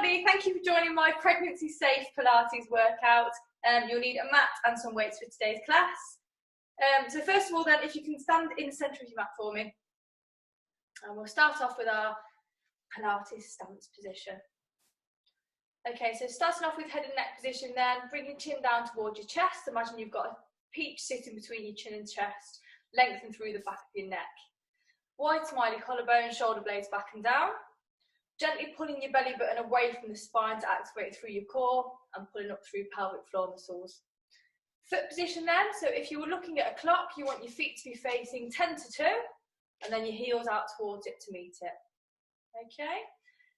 everybody, thank you for joining my pregnancy safe Pilates workout. You'll need a mat and some weights for today's class. So first of all then, if you can stand in the centre of your mat for me. And we'll start off with our Pilates stance position. Okay, so starting off with head and neck position then, bring your chin down towards your chest. Imagine you've got a peach sitting between your chin and chest, lengthen through the back of your neck. Wide smiley collarbone, shoulder blades back and down. Gently pulling your belly button away from the spine to activate through your core and pulling up through pelvic floor muscles. Foot position then, so if you were looking at a clock, you want your feet to be facing 10 to 2 and then your heels out towards it to meet it. Okay,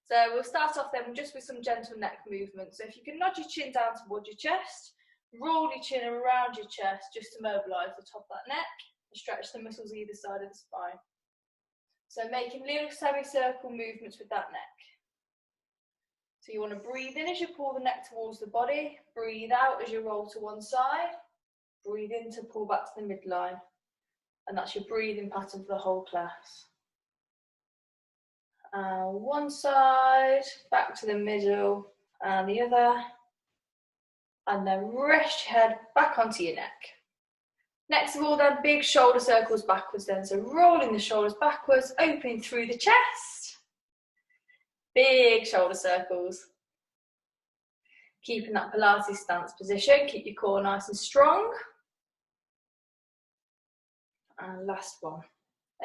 so we'll start off then just with some gentle neck movement. So if you can nod your chin down towards your chest, roll your chin around your chest just to mobilise the top of that neck and stretch the muscles either side of the spine. So making little semicircle movements with that neck. So you want to breathe in as you pull the neck towards the body, breathe out as you roll to one side, breathe in to pull back to the midline. And that's your breathing pattern for the whole class. One side, back to the middle, and the other. And then rest your head back onto your neck. Next of all then, big shoulder circles backwards then. So rolling the shoulders backwards, opening through the chest. Big shoulder circles. Keeping that Pilates stance position. Keep your core nice and strong. And last one.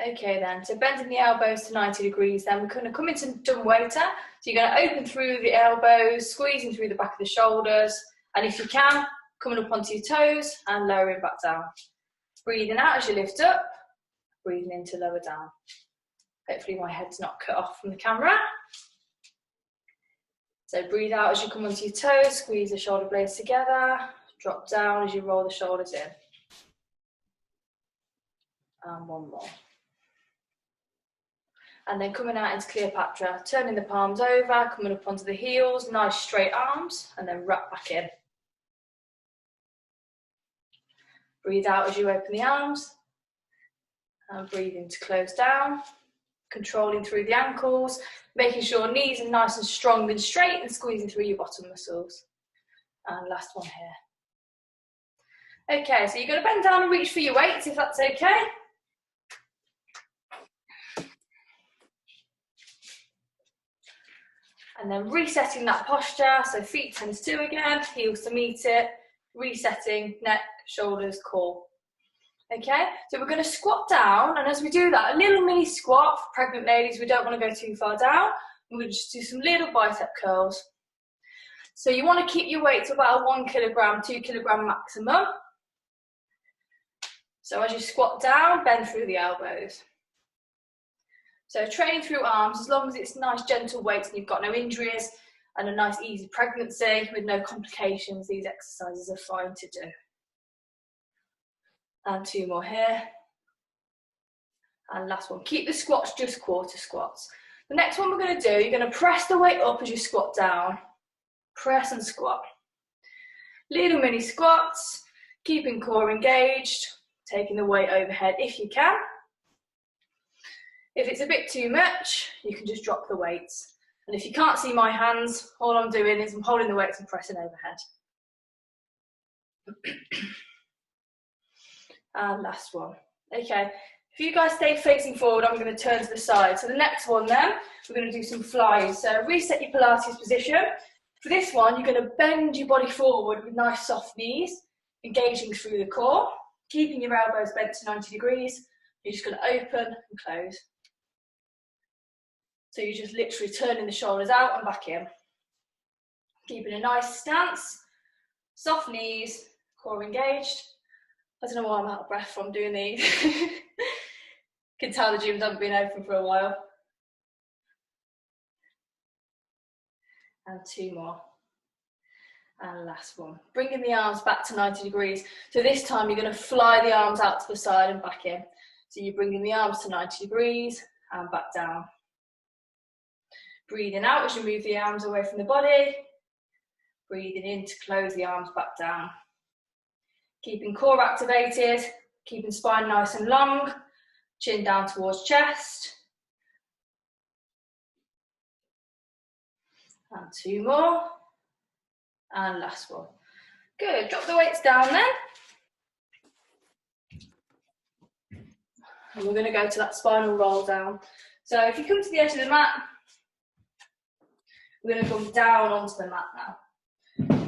Okay then, so bending the elbows to 90 degrees then. We're going to come into dumb waiter. So you're going to open through the elbows, squeezing through the back of the shoulders. And if you can, coming up onto your toes and lowering back down. Breathing out as you lift up, breathing in to lower down. Hopefully my head's not cut off from the camera. So breathe out as you come onto your toes, squeeze the shoulder blades together, drop down as you roll the shoulders in. And one more. And then coming out into Cleopatra, turning the palms over, coming up onto the heels, nice straight arms, and then wrap back in. Breathe out as you open the arms and breathe in to close down, controlling through the ankles, making sure knees are nice and strong and straight and squeezing through your bottom muscles. And last one here. Okay, so you're going to bend down and reach for your weights if that's okay. And then resetting that posture, so feet 10 to 2 again, heels to meet it, resetting neck, shoulders, core. Okay, so we're going to squat down, and as we do that, a little mini squat for pregnant ladies. We don't want to go too far down. We'll just do some little bicep curls. So you want to keep your weight to about a 1 kilogram, 2 kilogram maximum. So as you squat down, bend through the elbows. So training through arms, as long as it's nice gentle weights and you've got no injuries and a nice easy pregnancy with no complications, these exercises are fine to do. And 2 more here. And last one, keep the squats just quarter squats. The next one we're going to do, you're going to press the weight up as you squat down. Press and squat. Little mini squats, keeping core engaged, taking the weight overhead if you can. If it's a bit too much, you can just drop the weights. And if you can't see my hands, all I'm doing is I'm holding the weights and pressing overhead. And last one. Okay, if you guys stay facing forward, I'm going to turn to the side. So the next one then, we're going to do some flies. So reset your Pilates position. For this one, you're going to bend your body forward with nice soft knees, engaging through the core, keeping your elbows bent to 90 degrees. You're just going to open and close. So you're just literally turning the shoulders out and back in. Keeping a nice stance, soft knees, core engaged. I don't know why I'm out of breath from doing these. Can tell the gyms haven't been open for a while. And 2 more. And last one. Bringing the arms back to 90 degrees. So this time you're going to fly the arms out to the side and back in. So you're bringing the arms to 90 degrees and back down. Breathing out as you move the arms away from the body. Breathing in to close the arms back down. Keeping core activated, keeping spine nice and long, chin down towards chest. And 2 more. And last one. Good, drop the weights down then. And we're going to go to that spinal roll down. So if you come to the edge of the mat, we're going to come down onto the mat now.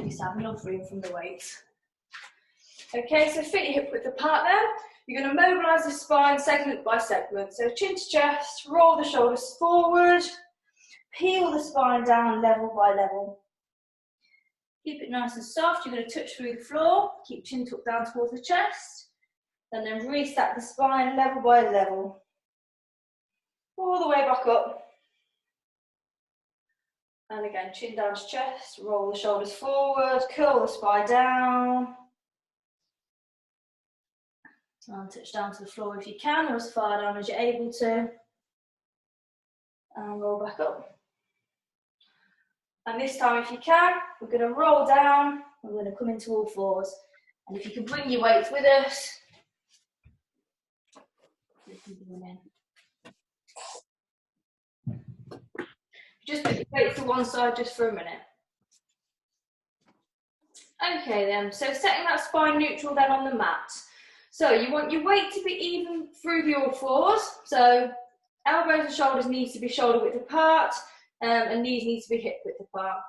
Just have enough room from the weights. Okay, so fit your hip width apart then. You're going to mobilise the spine segment by segment. So chin to chest, roll the shoulders forward, peel the spine down level by level. Keep it nice and soft. You're going to touch through the floor. Keep chin tucked down towards the chest. And then restack the spine level by level. All the way back up. And again, chin down to chest, roll the shoulders forward, curl the spine down. And touch down to the floor if you can, or as far down as you're able to. And roll back up. And this time, if you can, we're going to roll down. We're going to come into all fours. And if you can bring your weights with us, you can bring them in. Just put the weights to one side just for a minute. Okay then, so setting that spine neutral then on the mat. So you want your weight to be even through the all fours. So elbows and shoulders need to be shoulder width apart, and knees need to be hip width apart.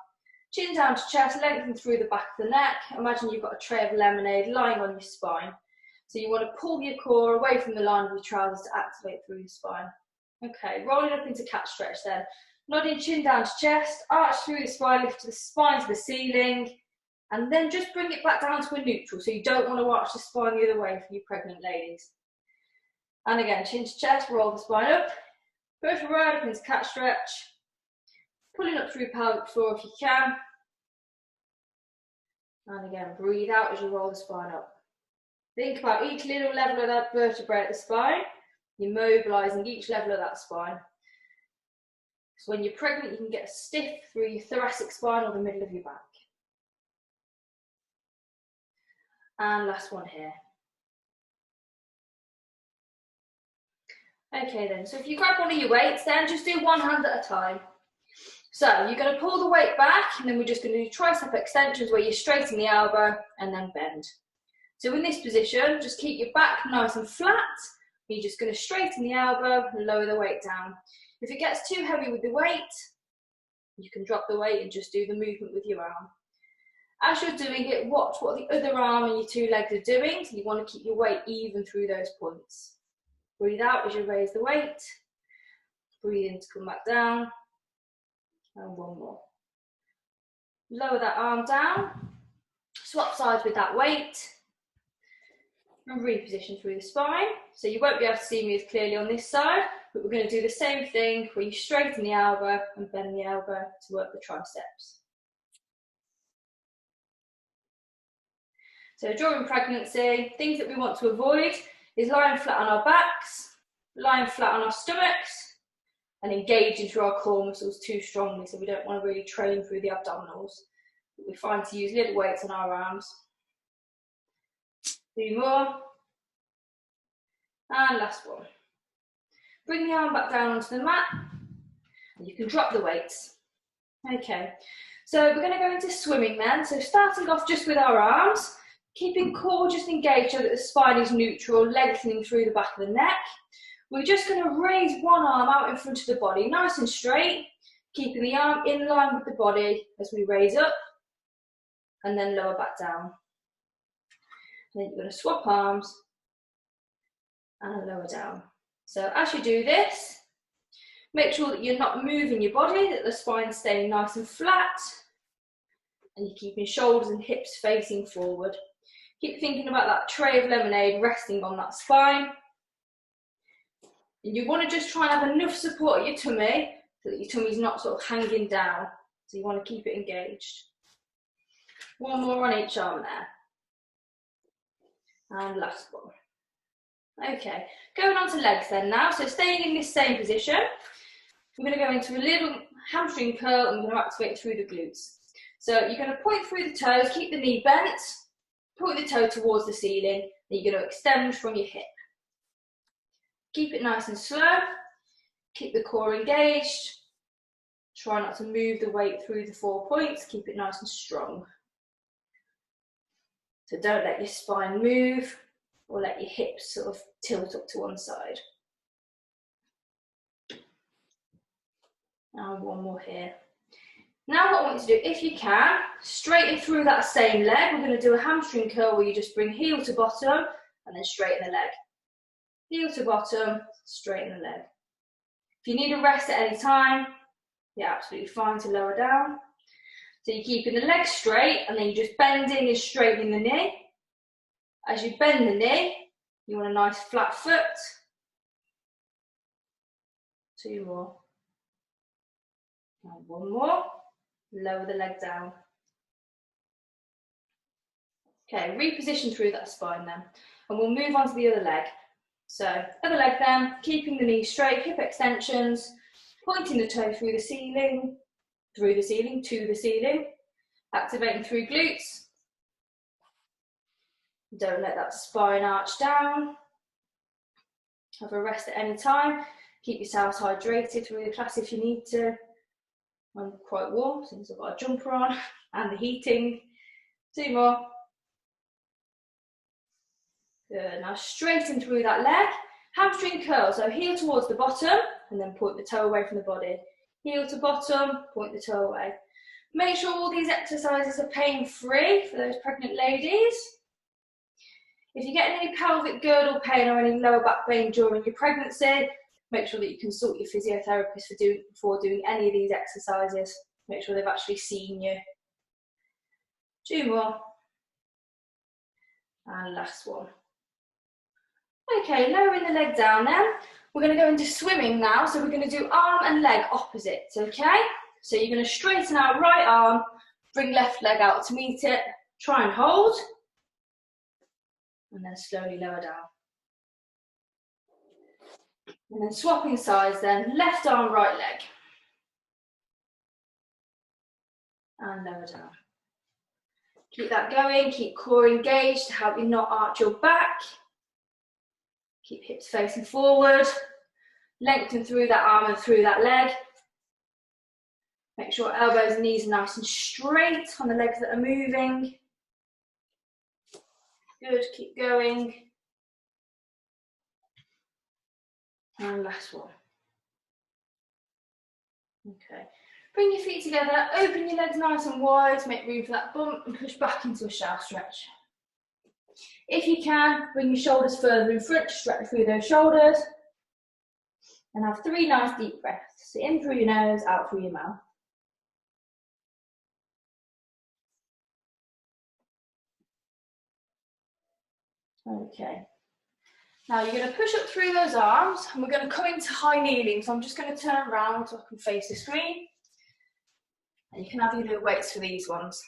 Chin down to chest, lengthen through the back of the neck. Imagine you've got a tray of lemonade lying on your spine. So you want to pull your core away from the line of your trousers to activate through your spine. Okay, rolling up into cat stretch then. Nodding chin down to chest, arch through the spine, lift the spine to the ceiling, and then just bring it back down to a neutral. So you don't want to arch the spine the other way for you pregnant ladies. And again, chin to chest, roll the spine up. Push right up into cat stretch. Pulling up through pelvic floor if you can. And again, breathe out as you roll the spine up. Think about each little level of that vertebrae at the spine. You're mobilising each level of that spine. So when you're pregnant, you can get stiff through your thoracic spine or the middle of your back. And last one here. Okay then, so if you grab one of your weights then, just do one hand at a time. So you're going to pull the weight back, and then we're just going to do tricep extensions where you straighten the elbow and then bend. So in this position, just keep your back nice and flat. You're just going to straighten the elbow and lower the weight down. If it gets too heavy with the weight, you can drop the weight and just do the movement with your arm. As you're doing it, watch what the other arm and your two legs are doing. So you want to keep your weight even through those points. Breathe out as you raise the weight. Breathe in to come back down. And one more. Lower that arm down. Swap sides with that weight. And reposition through the spine. So you won't be able to see me as clearly on this side, but we're going to do the same thing where you straighten the elbow and bend the elbow to work the triceps. So during pregnancy, things that we want to avoid is lying flat on our backs, lying flat on our stomachs, and engaging through our core muscles too strongly, so we don't want to really train through the abdominals. But we're fine to use little weights on our arms. 2 more. And last one. Bring the arm back down onto the mat, and you can drop the weights. Okay, so we're going to go into swimming then. So starting off just with our arms, keeping core just engaged so that the spine is neutral, lengthening through the back of the neck. We're just going to raise one arm out in front of the body, nice and straight, keeping the arm in line with the body as we raise up and then lower back down. And then you're going to swap arms and lower down. So as you do this, make sure that you're not moving your body, that the spine's staying nice and flat, and you're keeping shoulders and hips facing forward. Keep thinking about that tray of lemonade resting on that spine. And you want to just try and have enough support at your tummy so that your tummy's not sort of hanging down. So you want to keep it engaged. One more on each arm there. And last one. Okay, going on to legs then now. So staying in this same position, we're going to go into a little hamstring curl and we're going to activate through the glutes. So you're going to point through the toes, keep the knee bent, point the toe towards the ceiling, and you're going to extend from your hip. Keep it nice and slow, keep the core engaged, Try not to move the weight through the 4 points, keep it nice and strong. So don't let your spine move or let your hips sort of tilt up to one side. And one more here. Now what I want you to do, if you can, straighten through that same leg. We're going to do a hamstring curl where you just bring heel to bottom and then straighten the leg. Heel to bottom, straighten the leg. If you need a rest at any time, you're absolutely fine to lower down. So you're keeping the leg straight and then you're just bending and straightening the knee. As you bend the knee, you want a nice flat foot. 2 more. And 1 more. Lower the leg down. Okay, reposition through that spine then. And we'll move on to the other leg. So, other leg then, keeping the knee straight, hip extensions, pointing the toe through the ceiling, to the ceiling, activating through glutes. Don't let that spine arch down. Have a rest at any time. Keep yourselves hydrated through the class if you need to. I'm quite warm since I've got a jumper on and the heating. 2 more. Good, now straighten through that leg. Hamstring curl, so heel towards the bottom and then point the toe away from the body. Heel to bottom, point the toe away. Make sure all these exercises are pain-free for those pregnant ladies. If you're getting any pelvic girdle pain or any lower back pain during your pregnancy, make sure that you consult your physiotherapist before doing any of these exercises. Make sure they've actually seen you. 2 more. And last one. Okay, lowering the leg down then. We're going to go into swimming now, so we're going to do arm and leg opposites, okay? So you're going to straighten out right arm, bring left leg out to meet it, try and hold, and then slowly lower down. And then swapping sides then, left arm, right leg. And lower down. Keep that going, keep core engaged to help you not arch your back. Keep hips facing forward. Lengthen through that arm and through that leg. Make sure elbows and knees are nice and straight on the legs that are moving. Good, keep going. And last one. Okay. Bring your feet together, open your legs nice and wide, make room for that bump and push back into a shallow stretch. If you can, bring your shoulders further in front, stretch through those shoulders. And have 3 nice deep breaths. So in through your nose, out through your mouth. Okay. Now you're going to push up through those arms and we're going to come into high kneeling. So I'm just going to turn around so I can face the screen. And you can have your weights for these ones.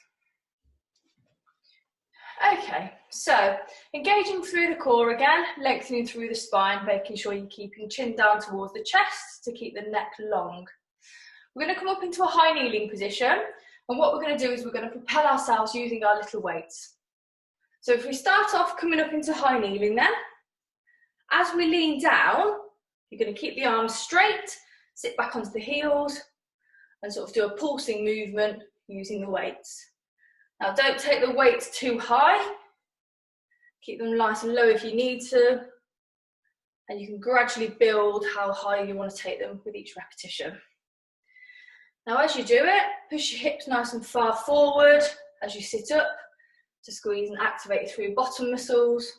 Okay, so engaging through the core again, lengthening through the spine, making sure you're keeping chin down towards the chest to keep the neck long. We're going to come up into a high kneeling position, and what we're going to do is we're going to propel ourselves using our little weights. So if we start off coming up into high kneeling then, as we lean down, you're going to keep the arms straight, sit back onto the heels, and sort of do a pulsing movement using the weights. Now don't take the weights too high, keep them nice and low if you need to, and you can gradually build how high you want to take them with each repetition. Now as you do it, push your hips nice and far forward as you sit up to squeeze and activate through bottom muscles.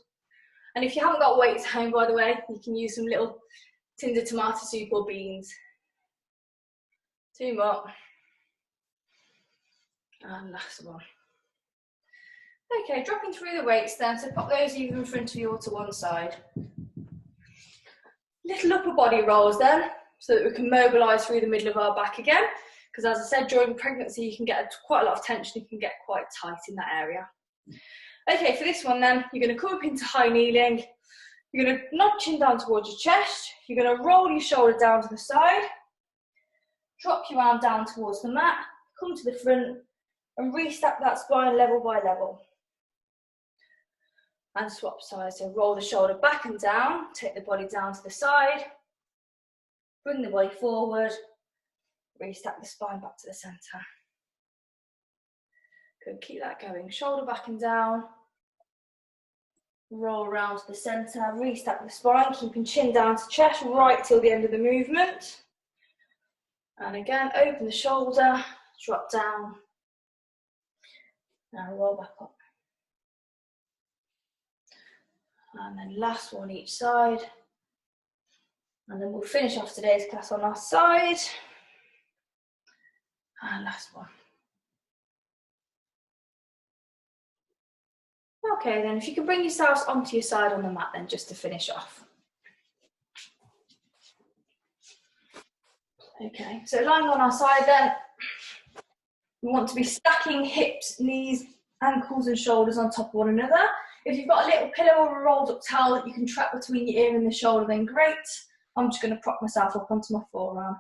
And if you haven't got weights at home, by the way, you can use some little tinned tomato soup or beans. 2 more. And last one. Okay, dropping through the weights then, so pop those either in front of you or to one side. Little upper body rolls then, so that we can mobilise through the middle of our back again, because as I said, during pregnancy you can get quite a lot of tension, you can get quite tight in that area. Okay, for this one then, you're going to come up into high kneeling, you're going to nod chin down towards your chest, you're going to roll your shoulder down to the side, drop your arm down towards the mat, come to the front, and restack that spine level by level. And swap sides, so roll the shoulder back and down, take the body down to the side, bring the body forward, Restack the spine back to the centre. Good, keep that going. Shoulder back and down. Roll around to the centre, restack the spine, keeping chin down to chest right till the end of the movement. And again, open the shoulder, drop down, and roll back up. And then last one each side. And then we'll finish off today's class on our side. And last one. Okay, then if you can bring yourselves onto your side on the mat then, just to finish off. Okay, so lying on our side then, we want to be stacking hips, knees, ankles and shoulders on top of one another. If you've got a little pillow or a rolled up towel that you can trap between your ear and the shoulder, then great. I'm just going to prop myself up onto my forearm.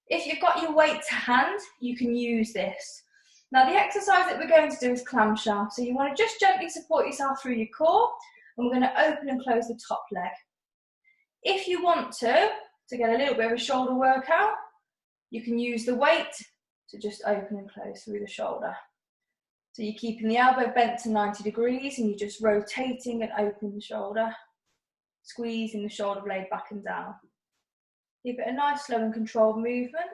If you've got your weight to hand, you can use this. Now the exercise that we're going to do is clamshell. So you want to just gently support yourself through your core, and we're going to open and close the top leg. If you want to get a little bit of a shoulder workout, you can use the weight to just open and close through the shoulder. So you're keeping the elbow bent to 90 degrees and you're just rotating and opening the shoulder, squeezing the shoulder blade back and down. Give it a nice slow and controlled movement.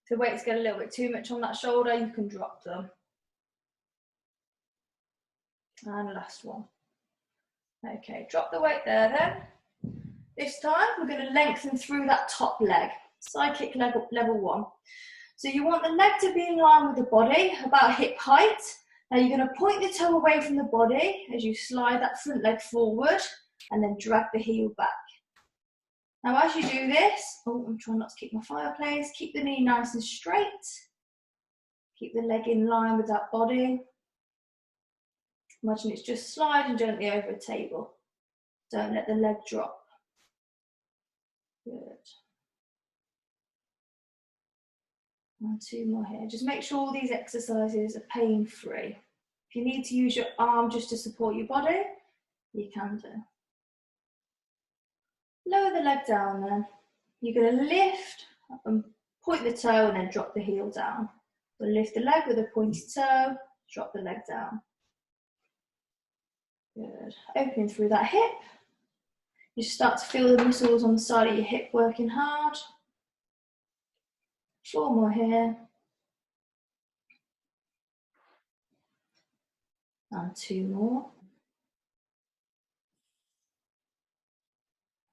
If the weights get a little bit too much on that shoulder, you can drop them. And last one. Okay, drop the weight there then. This time we're going to lengthen through that top leg. Side kick level 1. So you want the leg to be in line with the body, about hip height. Now you're going to point the toe away from the body as you slide that front leg forward and then drag the heel back. Now as you do this, I'm trying not to keep my fireplace, keep the knee nice and straight. Keep the leg in line with that body. Imagine it's just sliding gently over a table. Don't let the leg drop. Good. And 2 more here. Just make sure all these exercises are pain-free. If you need to use your arm just to support your body, you can do. Lower the leg down then. You're going to lift and point the toe and then drop the heel down. So lift the leg with a pointy toe, drop the leg down. Good. Opening through that hip. You start to feel the muscles on the side of your hip working hard. 4 more here. And 2 more.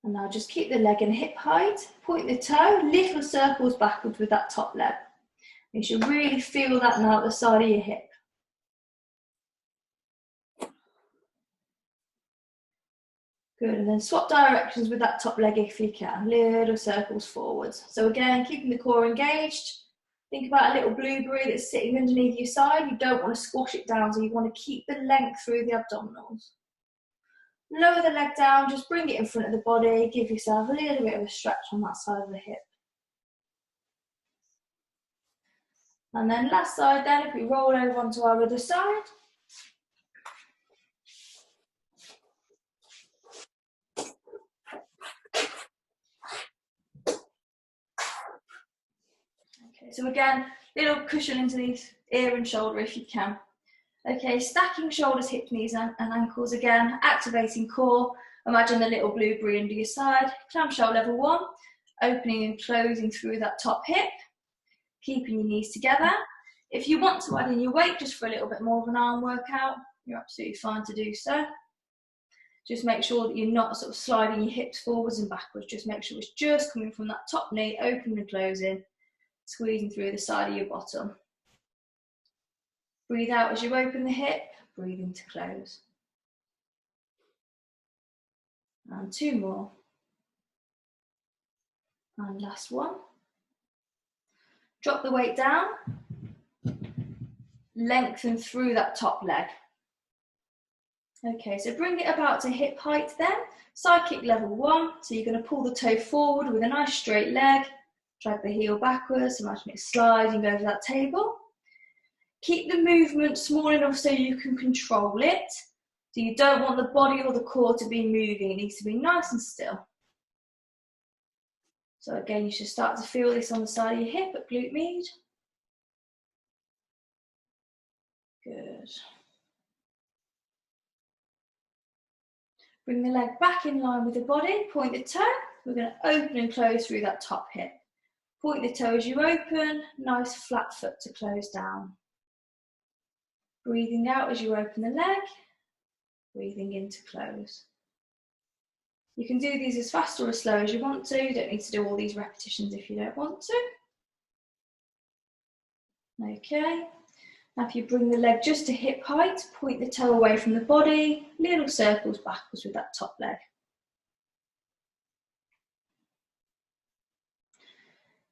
And now just keep the leg in hip height, point the toe, little circles backwards with that top leg. You should really feel that now at the side of your hip. Good, and then swap directions with that top leg if you can, little circles forwards. So again, keeping the core engaged. Think about a little blueberry that's sitting underneath your side. You don't want to squash it down, so you want to keep the length through the abdominals. Lower the leg down, just bring it in front of the body, give yourself a little bit of a stretch on that side of the hip. And then last side then, if we roll over onto our other side. Okay, so again, little cushion into the ear and shoulder if you can. Okay, stacking shoulders, hips, knees and ankles again, activating core. Imagine the little blueberry under your side. Clamshell level 1, opening and closing through that top hip, keeping your knees together. If you want to add in your weight just for a little bit more of an arm workout, you're absolutely fine to do so. Just make sure that you're not sort of sliding your hips forwards and backwards. Just make sure it's just coming from that top knee, opening and closing, squeezing through the side of your bottom. Breathe out as you open the hip, breathing to close. And 2 more. And last one. Drop the weight down. Lengthen through that top leg. Okay, so bring it about to hip height then. Side kick level 1. So you're going to pull the toe forward with a nice straight leg. Drag the heel backwards. Imagine it sliding over that table. Keep the movement small enough so you can control it. So you don't want the body or the core to be moving. It needs to be nice and still. So again, you should start to feel this on the side of your hip at glute med. Good. Bring the leg back in line with the body, point the toe. We're going to open and close through that top hip. Point the toe as you open, nice flat foot to close down. Breathing out as you open the leg, breathing in to close. You can do these as fast or as slow as you want to. You don't need to do all these repetitions if you don't want to. Okay. Now if you bring the leg just to hip height, point the toe away from the body, little circles backwards with that top leg.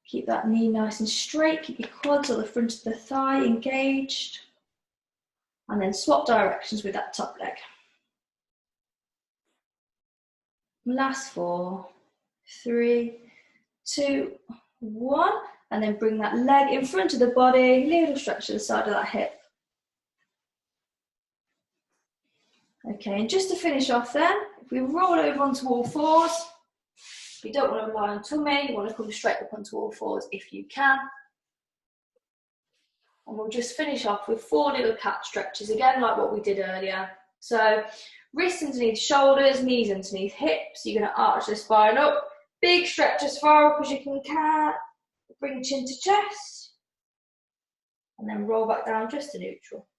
Keep that knee nice and straight, keep your quads or the front of the thigh engaged. And then swap directions with that top leg. Last 4, 3, 2, 1. And then bring that leg in front of the body, little stretch to the side of that hip. Okay, and just to finish off then, if we roll over onto all fours, if you don't want to lie on tummy, you want to come straight up onto all fours if you can. And we'll just finish off with 4 little cat stretches, again like what we did earlier. So wrists underneath shoulders, knees underneath hips. You're going to arch the spine up, big stretch as far up as you can. Bring chin to chest, and then roll back down just to neutral.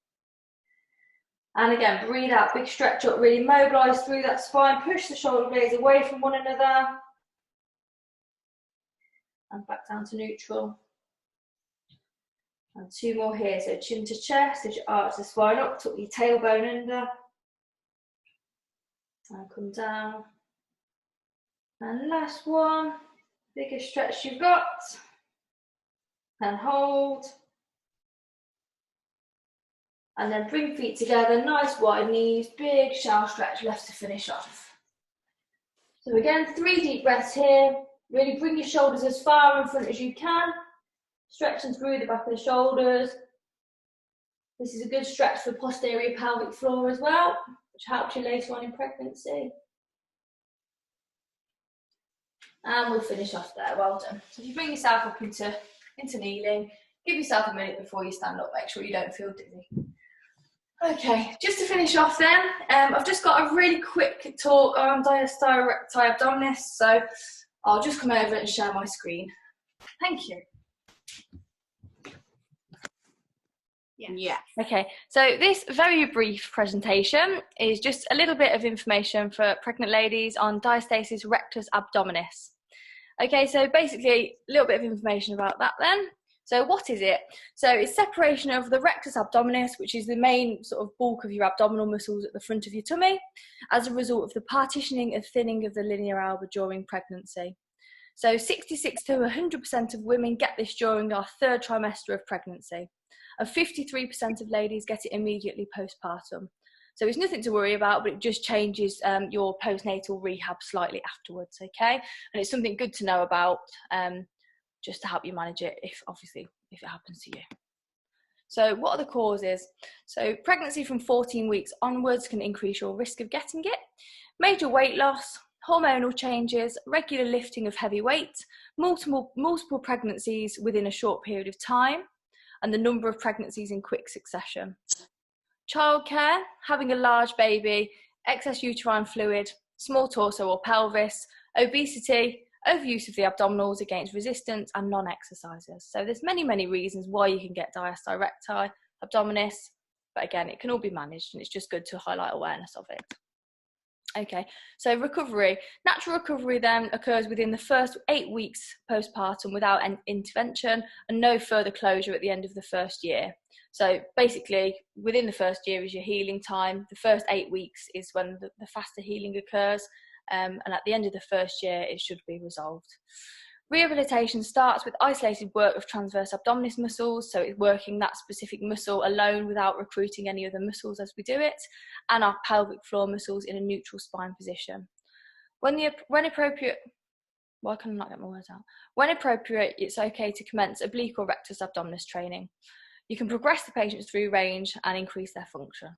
And again, breathe out, big stretch up, really mobilise through that spine, push the shoulder blades away from one another, and back down to neutral. And 2 more here, so chin to chest as you arch the spine up, tuck your tailbone under, and come down. And last one, biggest stretch you've got. And hold, and then bring feet together, nice wide knees, big shallow stretch left to finish off. So again, 3 deep breaths here, really bring your shoulders as far in front as you can, stretching through the back of the shoulders. This is a good stretch for posterior pelvic floor as well, which helps you later on in pregnancy. And we'll finish off there, well done. So if you bring yourself up into kneeling, give yourself a minute before you stand up, make sure you don't feel dizzy. Okay, just to finish off then, I've just got a really quick talk on diastasis recti abdominis, so I'll just come over and share my screen. Thank you. Yeah. Okay, so this very brief presentation is just a little bit of information for pregnant ladies on diastasis recti abdominis. Okay, so basically a little bit of information about that then. So what is it? So it's separation of the rectus abdominis, which is the main sort of bulk of your abdominal muscles at the front of your tummy, as a result of the partitioning and thinning of the linea alba during pregnancy. So 66 to 100% of women get this during our 3rd trimester of pregnancy, and 53% of ladies get it immediately postpartum. So it's nothing to worry about, but it just changes your postnatal rehab slightly afterwards, okay? And it's something good to know about just to help you manage it if it happens to you. So what are the causes? So pregnancy from 14 weeks onwards can increase your risk of getting it. Major weight loss, hormonal changes, regular lifting of heavy weight, multiple pregnancies within a short period of time, and the number of pregnancies in quick succession. Childcare, having a large baby, excess uterine fluid, small torso or pelvis, obesity, overuse of the abdominals against resistance, and non-exercisers. So there's many reasons why you can get diastasis recti abdominis, but again, it can all be managed, and it's just good to highlight awareness of it. Okay, so recovery. Natural recovery then occurs within the first 8 weeks postpartum without an intervention, and no further closure at the end of the first year. So basically, within the first year is your healing time. The first 8 weeks is when the faster healing occurs, and at the end of the first year, it should be resolved. Rehabilitation starts with isolated work of transverse abdominis muscles, so it's working that specific muscle alone without recruiting any other muscles as we do it, and our pelvic floor muscles in a neutral spine position. When appropriate, why can I not get my words out? When appropriate, it's okay to commence oblique or rectus abdominis training. You can progress the patients through range and increase their function.